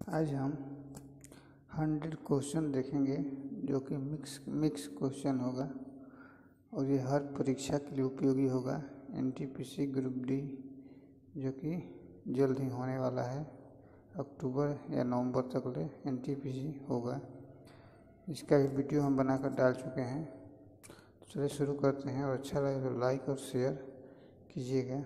आज हम 100 क्वेश्चन देखेंगे जो कि मिक्स क्वेश्चन होगा और ये हर परीक्षा के लिए उपयोगी होगा। एनटीपीसी ग्रुप डी जो कि जल्द ही होने वाला है, अक्टूबर या नवंबर तक ले एनटीपीसी होगा। इसका भी वीडियो हम बनाकर डाल चुके हैं। तो चलिए शुरू करते हैं, और अच्छा लगे तो लाइक और शेयर कीजिएगा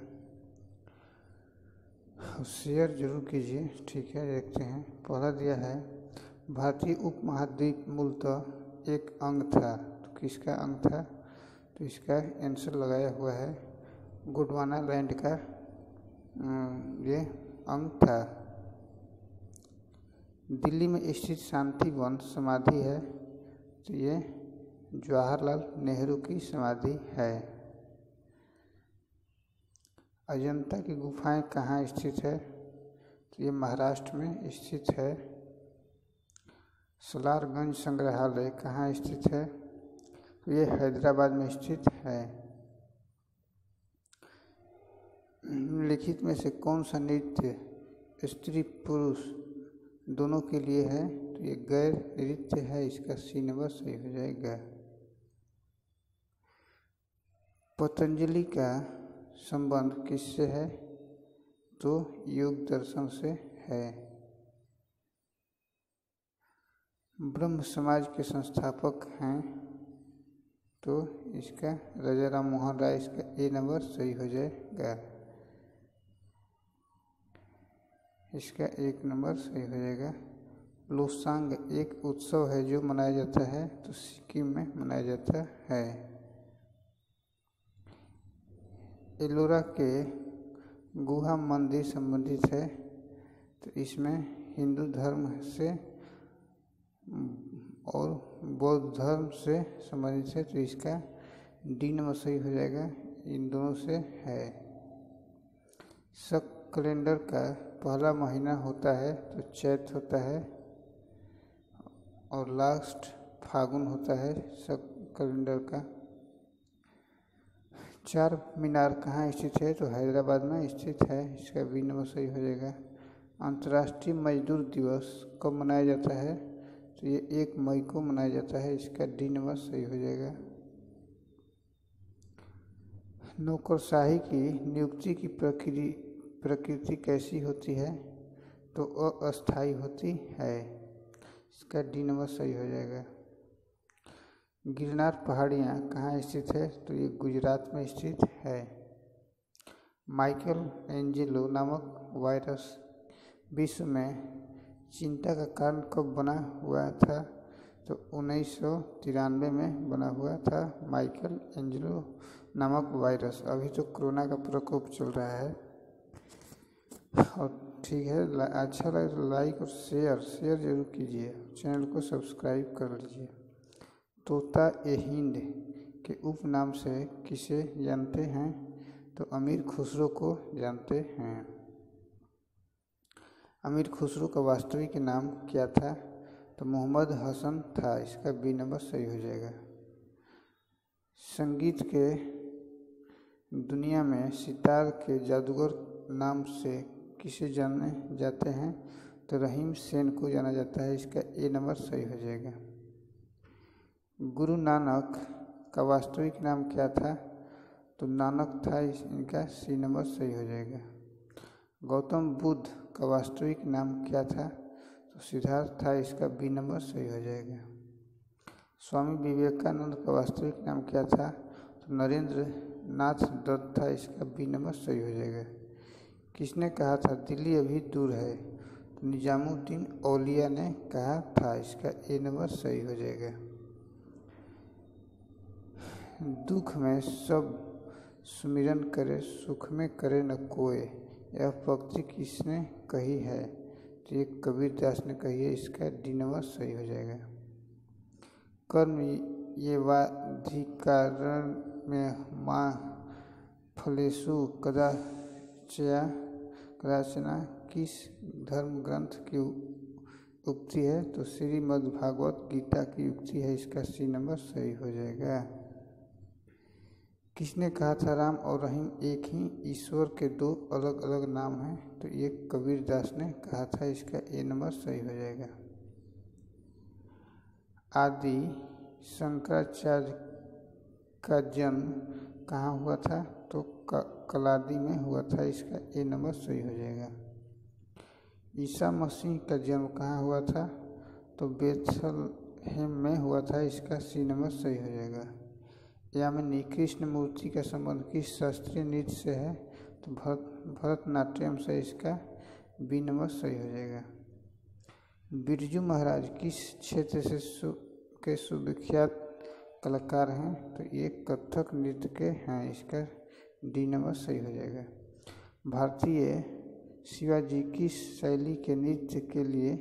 और शेयर जरूर कीजिए। ठीक है, देखते हैं। पहला दिया है, भारतीय उपमहाद्वीप मूलतः एक अंग था। तो किसका अंग था? तो इसका आंसर लगाया हुआ है गोंडवाना लैंड का ये अंग था। दिल्ली में स्थित शांति वन समाधि है, तो ये जवाहरलाल नेहरू की समाधि है। अजंता की गुफाएं कहाँ स्थित है? तो ये महाराष्ट्र में स्थित है। सलारगंज संग्रहालय कहाँ स्थित है? तो ये हैदराबाद में स्थित है। निम्नलिखित में से कौन सा नृत्य स्त्री पुरुष दोनों के लिए है? तो ये गैर नृत्य है, इसका सी नंबर सही हो जाएगा। पतंजलि का संबंध किससे है? तो योग दर्शन से है। ब्रह्म समाज के संस्थापक हैं, तो इसका राजा राम मोहन राय, इसका ए नंबर सही हो जाएगा। इसका 1 नंबर सही हो जाएगा। लोसांग एक उत्सव है जो मनाया जाता है, तो सिक्किम में मनाया जाता है। एलोरा के गुहा मंदिर संबंधित है, तो इसमें हिंदू धर्म से और बौद्ध धर्म से संबंधित है, तो इसका डी नंबर सही हो जाएगा। इन दोनों से है। शक कैलेंडर का पहला महीना होता है, तो चैत होता है, और लास्ट फागुन होता है शक कैलेंडर का। चार मीनार कहाँ स्थित है? तो हैदराबाद में स्थित है, इसका बी नंबर सही हो जाएगा। अंतर्राष्ट्रीय मजदूर दिवस कब मनाया जाता है? तो ये 1 मई को मनाया जाता है, इसका डी नंबर सही हो जाएगा। नौकरशाही की नियुक्ति की प्रकृति कैसी होती है? तो अस्थायी होती है, इसका डी नंबर सही हो जाएगा। गिरनार पहाड़ियाँ कहाँ स्थित है? तो ये गुजरात में स्थित है। माइकल एंजेलो नामक वायरस विश्व में चिंता का कारण कब बना हुआ था? तो 1993 में बना हुआ था माइकल एंजेलो नामक वायरस। अभी तो कोरोना का प्रकोप चल रहा है। और ठीक है, अच्छा लगे तो लाइक और शेयर जरूर कीजिए। चैनल को सब्सक्राइब कर लीजिए। तोता ए हिंद के उपनाम से किसे जानते हैं? तो अमीर खुसरो को जानते हैं। अमीर खुसरो का वास्तविक नाम क्या था? तो मोहम्मद हसन था, इसका बी नंबर सही हो जाएगा। संगीत के दुनिया में सितार के जादूगर नाम से किसे जाने जाते हैं? तो रहीम सेन को जाना जाता है, इसका ए नंबर सही हो जाएगा। गुरु नानक का वास्तविक नाम क्या था? तो नानक था, इनका सी नंबर सही हो जाएगा। गौतम बुद्ध का वास्तविक नाम क्या था? तो सिद्धार्थ था, इसका बी नंबर सही हो जाएगा। स्वामी विवेकानंद का वास्तविक नाम क्या था? तो नरेंद्र नाथ दत्त था, इसका बी नंबर सही हो जाएगा। किसने कहा था दिल्ली अभी दूर है? तो निजामुद्दीन औलिया ने कहा था, इसका ए नंबर सही हो जाएगा। दुख में सब सुमिरन करे, सुख में करे न कोय, यह पंक्ति किसने कही है? तो ये कबीरदास ने कही है, इसका डी नंबर सही हो जाएगा। कर्म ये वाधिकारण में माँ फलेशु कदाचना किस धर्म ग्रंथ की उक्ति है? तो श्रीमद्भागवत गीता की उक्ति है, इसका सी नंबर सही हो जाएगा। किसने कहा था राम और रहीम एक ही ईश्वर के दो अलग अलग नाम हैं? तो ये कबीर दास ने कहा था। इसका ए नंबर सही हो जाएगा। आदि शंकराचार्य का जन्म कहाँ हुआ था? तो कलादी में हुआ था। इसका ए नंबर सही हो जाएगा। ईसा मसीह का जन्म कहाँ हुआ था? तो बेथलहेम में हुआ था। इसका सी नंबर सही हो जाएगा। यामिनी कृष्ण मूर्ति का संबंध किस शास्त्रीय नृत्य से है? तो भरतनाट्यम से। इसका बी नंबर सही हो जाएगा। बिरजू महाराज किस क्षेत्र से के सुविख्यात कलाकार हैं? तो ये कथक नृत्य के हैं। इसका डी नंबर सही हो जाएगा। भारतीय शिवाजी किस शैली के नृत्य के लिए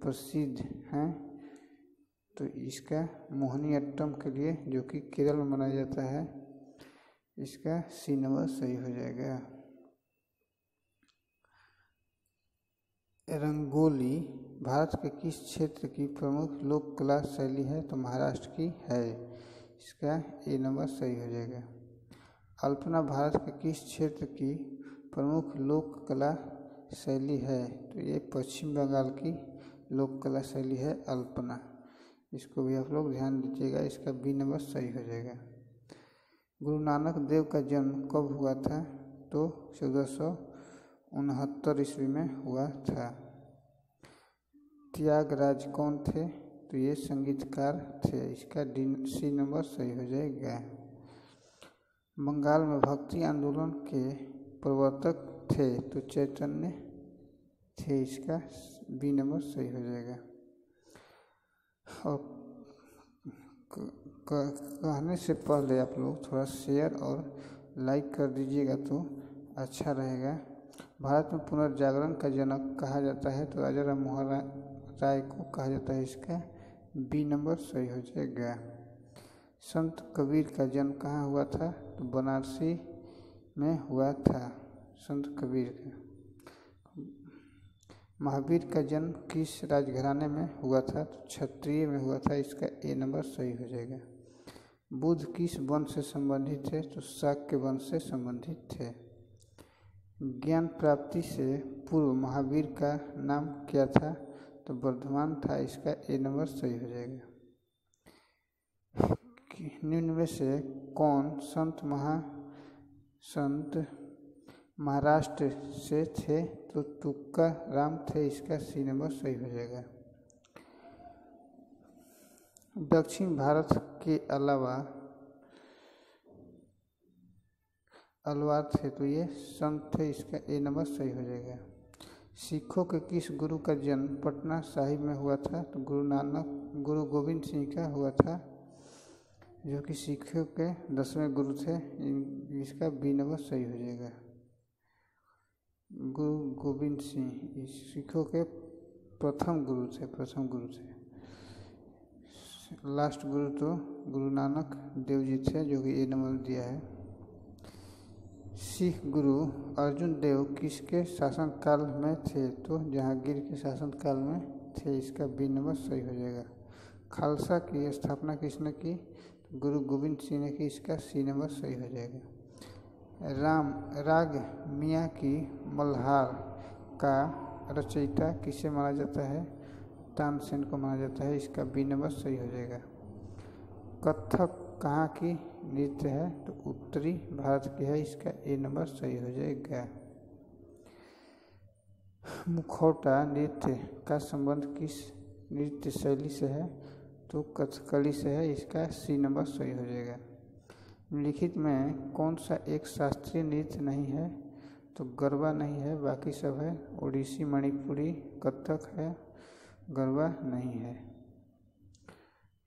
प्रसिद्ध हैं? तो इसका मोहिनीअट्टम के लिए, जो कि केरल में मनाया जाता है। इसका सी नंबर सही हो जाएगा। रंगोली भारत के किस क्षेत्र की प्रमुख लोक कला शैली है? तो महाराष्ट्र की है। इसका ए नंबर सही हो जाएगा। अल्पना भारत के किस क्षेत्र की प्रमुख लोक कला शैली है? तो ये पश्चिम बंगाल की लोक कला शैली है अल्पना। इसको भी आप लोग ध्यान दीजिएगा। इसका बी नंबर सही हो जाएगा। गुरु नानक देव का जन्म कब हुआ था? तो 1469 ईस्वी में हुआ था। त्यागराज कौन थे? तो ये संगीतकार थे। इसका सी नंबर सही हो जाएगा। बंगाल में भक्ति आंदोलन के प्रवर्तक थे? तो चैतन्य थे। इसका बी नंबर सही हो जाएगा। और कहने से पहले आप लोग थोड़ा शेयर और लाइक कर दीजिएगा तो अच्छा रहेगा। भारत में पुनर्जागरण का जनक कहा जाता है? तो राजा राममोहन राय को कहा जाता है। इसका बी नंबर सही हो जाएगा। संत कबीर का जन्म कहाँ हुआ था? तो बनारसी में हुआ था संत कबीर का। महावीर का जन्म किस राजघराने में हुआ था? तो क्षत्रिय में हुआ था। इसका ए नंबर सही हो जाएगा। बुद्ध किस वंश से संबंधित थे? तो शाक्य वंश से संबंधित थे। ज्ञान प्राप्ति से पूर्व महावीर का नाम क्या था? तो वर्धमान था। इसका ए नंबर सही हो जाएगा। निम्न में से कौन संत महाराष्ट्र से थे? तो तुक्का राम थे। इसका सी नंबर सही हो जाएगा। दक्षिण भारत के अलावा अलवार थे? तो ये संत थे। इसका ए नंबर सही हो जाएगा। सिखों के किस गुरु का जन्म पटना साहिब में हुआ था? तो गुरु गोविंद सिंह का हुआ था, जो कि सिखों के 10वें गुरु थे। इसका बी नंबर सही हो जाएगा। गुरु गोविंद सिंह सिखों के प्रथम गुरु थे। लास्ट गुरु तो गुरु नानक देव जी थे, जो कि ए नंबर दिया है। सिख गुरु अर्जुन देव किसके शासनकाल में थे? तो जहांगीर के शासनकाल में थे। इसका बी नंबर सही हो जाएगा। खालसा की स्थापना किसने की? तो गुरु गोविंद सिंह ने की। इसका सी नंबर सही हो जाएगा। राग मियाँ की मल्हार का रचयिता किसे माना जाता है? तानसेन को माना जाता है। इसका बी नंबर सही हो जाएगा। कथक कहाँ की नृत्य है? तो उत्तरी भारत की है। इसका ए नंबर सही हो जाएगा। मुखौटा नृत्य का संबंध किस नृत्य शैली से है? तो कथकली से है। इसका सी नंबर सही हो जाएगा। लिखित में कौन सा एक शास्त्रीय नृत्य नहीं है? तो गरबा नहीं है, बाकी सब है। ओडिसी, मणिपुरी, कथक है, गरबा नहीं है।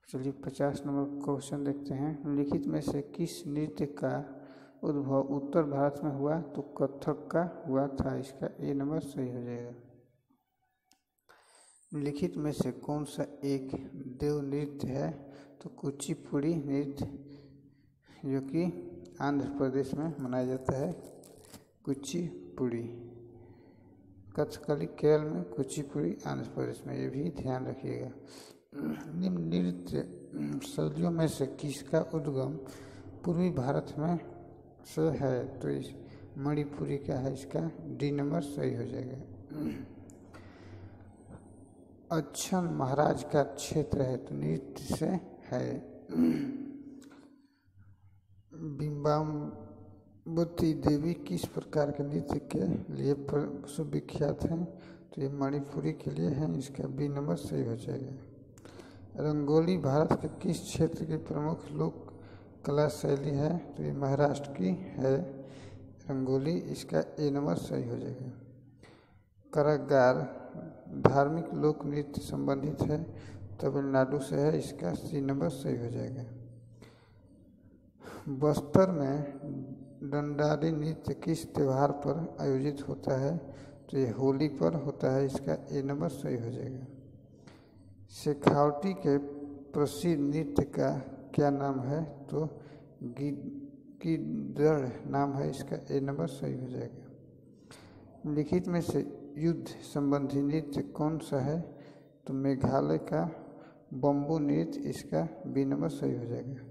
चलिए 50 नंबर क्वेश्चन देखते हैं। लिखित में से किस नृत्य का उद्भव उत्तर भारत में हुआ? तो कथक का हुआ था। इसका ए नंबर सही हो जाएगा। लिखित में से कौन सा एक देव नृत्य है? तो कुचिपुड़ी नृत्य, जो कि आंध्र प्रदेश में मनाया जाता है। कुचिपुड़ी। कथकली केरल में, कुचिपुड़ी आंध्र प्रदेश में। ये भी ध्यान रखिएगा। निम्न नृत्य शैलियों में से किसका उद्गम पूर्वी भारत में से है तो इस मणिपुरी क्या है, इसका डी नंबर सही हो जाएगा। अच्छन महाराज का क्षेत्र है तो नृत्य से है। बिंबावती देवी किस प्रकार के नृत्य के लिए सुविख्यात हैं, तो ये मणिपुरी के लिए है, इसका बी नंबर सही हो जाएगा। रंगोली भारत के किस क्षेत्र की प्रमुख लोक कला शैली है, तो ये महाराष्ट्र की है रंगोली, इसका ए नंबर सही हो जाएगा। करगार धार्मिक लोक नृत्य संबंधित है, तमिलनाडु से है, इसका सी नंबर सही हो जाएगा। बस्तर में डंडारी नृत्य किस त्यौहार पर आयोजित होता है, तो ये होली पर होता है, इसका ए नंबर सही हो जाएगा। शेखावटी के प्रसिद्ध नृत्य का क्या नाम है, तो गिद्दड़ नाम है, इसका ए नंबर सही हो जाएगा। लिखित में से युद्ध संबंधी नृत्य कौन सा है, तो मेघालय का बम्बू नृत्य, इसका बी नंबर सही हो जाएगा।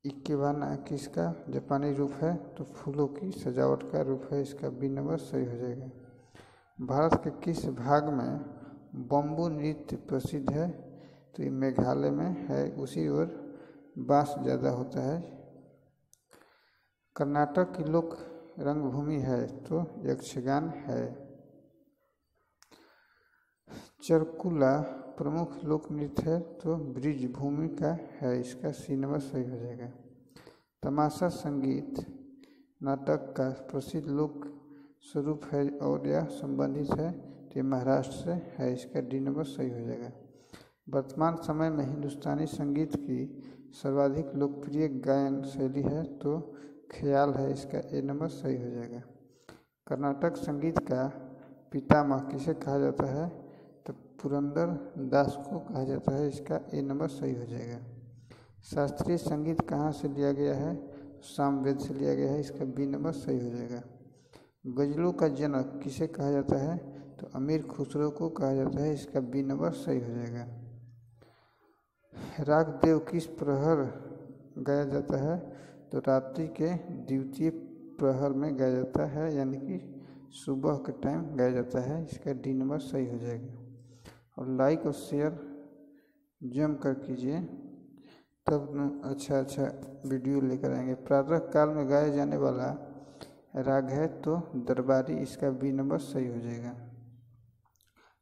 इकेबाना किसका जापानी रूप है, तो फूलों की सजावट का रूप है, इसका बी नंबर सही हो जाएगा। भारत के किस भाग में बम्बू नृत्य प्रसिद्ध है, तो ये मेघालय में है, उसी ओर बांस ज़्यादा होता है। कर्नाटक की लोक रंगभूमि है, तो यक्षगान है। चरकुला प्रमुख लोक नृत्य है, तो ब्रिज भूमि का है, इसका सी नंबर सही हो जाएगा। तमाशा संगीत नाटक का प्रसिद्ध लोक स्वरूप है और यह संबंधित है, तो ये महाराष्ट्र से है, इसका डी नंबर सही हो जाएगा। वर्तमान समय में हिंदुस्तानी संगीत की सर्वाधिक लोकप्रिय गायन शैली है, तो ख्याल है, इसका ए नंबर सही हो जाएगा। कर्नाटक संगीत का पितामह किसे कहा जाता है, तो पुरंदर दास को कहा जाता है, इसका ए नंबर सही हो जाएगा। शास्त्रीय संगीत कहाँ से लिया गया है, सामवेद से लिया गया है, इसका बी नंबर सही हो जाएगा। गजलों का जनक किसे कहा जाता है, तो अमीर खुसरो को कहा जाता है, इसका बी नंबर सही हो जाएगा। राग देव किस प्रहर गाया जाता है, तो रात्रि के द्वितीय प्रहर में गाया जाता है, यानी कि सुबह के टाइम गाया जाता है, इसका डी नंबर सही हो जाएगा। और लाइक और शेयर जम कर कीजिए, तब अच्छा वीडियो लेकर आएंगे। प्रातः काल में गाया जाने वाला राग है, तो दरबारी, इसका बी नंबर सही हो जाएगा।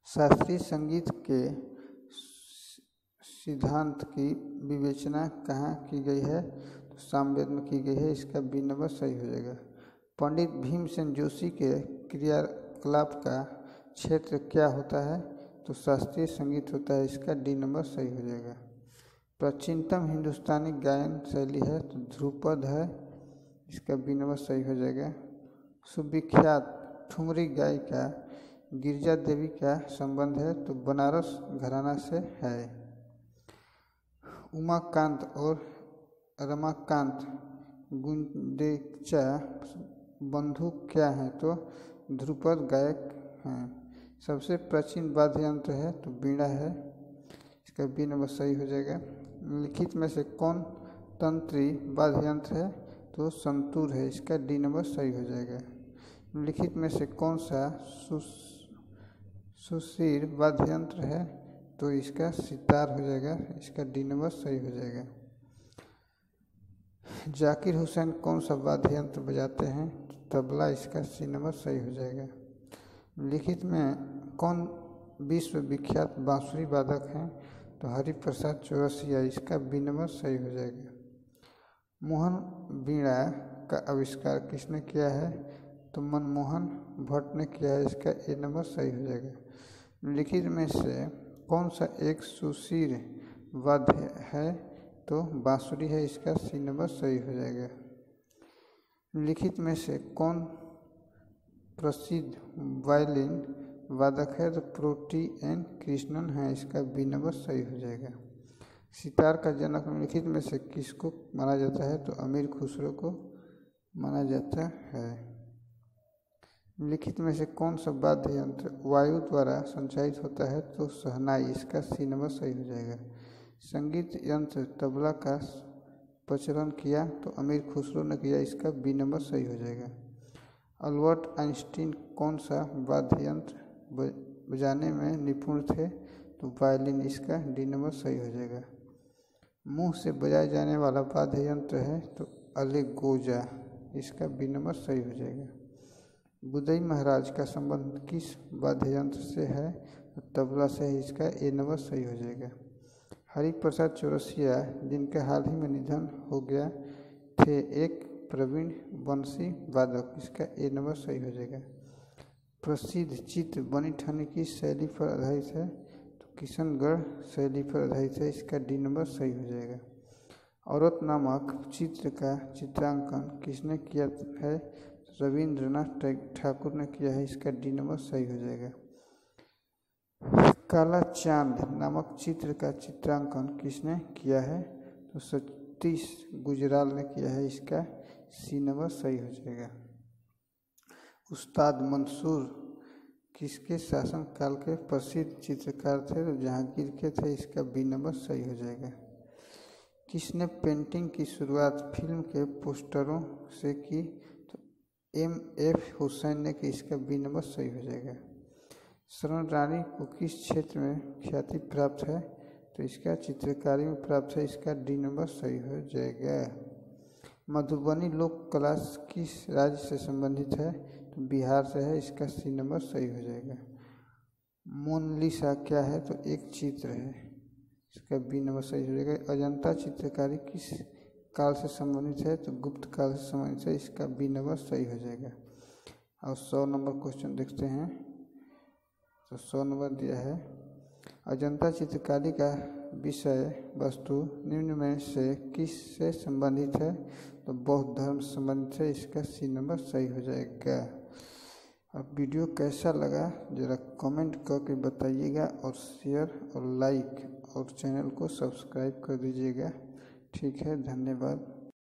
शास्त्रीय संगीत के सिद्धांत की विवेचना कहाँ की गई है, तो सामवेद में की गई है, इसका बी नंबर सही हो जाएगा। पंडित भीमसेन जोशी के क्रियाकलाप का क्षेत्र क्या होता है, तो शास्त्रीय संगीत होता है, इसका डी नंबर सही हो जाएगा। प्राचीनतम हिंदुस्तानी गायन शैली है, तो ध्रुपद है, इसका बी नंबर सही हो जाएगा। सुविख्यात ठुमरी गायिका गिरजा देवी का संबंध है, तो बनारस घराना से है। उमाकांत और रमाकांत गुंडेचा बंधु क्या हैं, तो ध्रुपद गायक हैं। सबसे प्राचीन वाद्य यंत्र है, तो बीड़ा है, इसका बी नंबर सही हो जाएगा। लिखित में से कौन तंत्री वाद्य यंत्र है, तो संतूर है, इसका डी नंबर सही हो जाएगा। लिखित में से कौन सा सुशीर वाद्य यंत्र है, तो इसका सितार हो जाएगा, इसका डी नंबर सही हो जाएगा। जाकिर हुसैन कौन सा वाद्य यंत्र बजाते हैं, तबला, इसका सी नंबर सही हो जाएगा। लिखित में कौन विश्व विख्यात बांसुरी वादक हैं, तो हरिप्रसाद चौरसिया, इसका बी नंबर सही हो जाएगा। मोहन वीणा का आविष्कार किसने किया है, तो मनमोहन भट्ट ने किया है, इसका ए नंबर सही हो जाएगा। लिखित में से कौन सा एक सुशीर वाद्य है, तो बांसुरी है, इसका सी नंबर सही हो जाएगा। लिखित में से कौन प्रसिद्ध वायलिन वादक है, तो प्रोटी एन कृष्णन है, इसका बी नंबर सही हो जाएगा। सितार का जनक लिखित में से किसको माना जाता है, तो अमीर खुसरो को माना जाता है। लिखित में से कौन सा वाद्य यंत्र वायु द्वारा संचालित होता है, तो शहनाई, इसका सी नंबर सही हो जाएगा। संगीत यंत्र तबला का प्रचलन किया? तो अमीर खुसरो ने किया, इसका बी नंबर सही हो जाएगा। अल्बर्ट आइंस्टीन कौन सा वाद्य यंत्र बजाने में निपुण थे? तो वायलिन, इसका डी नंबर सही हो जाएगा। मुंह से बजाया जाने वाला वाद्य यंत्र है तो अलेगोजा, इसका बी नंबर सही हो जाएगा। बुदई महाराज का संबंध किस वाद्य यंत्र से है? तो तबला से है, इसका ए नंबर सही हो जाएगा। हरिप्रसाद चौरसिया जिनके हाल ही में निधन हो गया थे, एक प्रवीण बंसी वादक, इसका ए नंबर सही हो जाएगा। प्रसिद्ध चित्र बनी ठनी की शैली पर आधारित है? तो किशनगढ़ शैली पर आधारित है, इसका डी नंबर सही हो जाएगा। औरत नामक चित्र का चित्रांकन किसने किया है? रविंद्रनाथ ठाकुर ने किया है, इसका डी नंबर सही हो जाएगा। काला चांद नामक चित्र का चित्रांकन किसने किया है? तो सतीश गुजराल ने किया है, इसका सी नंबर सही हो जाएगा। उस्ताद मंसूर किसके शासन काल के प्रसिद्ध चित्रकार थे? तो जहांगीर के थे, इसका बी नंबर सही हो जाएगा। किसने पेंटिंग की शुरुआत फिल्म के पोस्टरों से की? तो M.F. हुसैन ने की, इसका बी नंबर सही हो जाएगा। शरण रानी को किस क्षेत्र में ख्याति प्राप्त है? तो इसका चित्रकारी में प्राप्त है, इसका डी नंबर सही हो जाएगा। मधुबनी लोक कला किस राज्य से संबंधित है? तो बिहार से है, इसका सी नंबर सही हो जाएगा। मोनालिसा क्या है? तो एक चित्र है, इसका बी नंबर सही हो जाएगा। अजंता चित्रकारी किस काल से संबंधित है? तो गुप्त काल से संबंधित है, इसका बी नंबर सही हो जाएगा। और 100 नंबर क्वेश्चन देखते हैं। तो 100 नंबर दिया है, अजंता चित्रकारी का विषय वस्तु निम्न में से किस से संबंधित है? तो बौद्ध धर्म से संबंधित है, इसका सी नंबर सही हो जाएगा। अब वीडियो कैसा लगा ज़रा कमेंट करके बताइएगा, और शेयर और लाइक और चैनल को सब्सक्राइब कर दीजिएगा। ठीक है, धन्यवाद।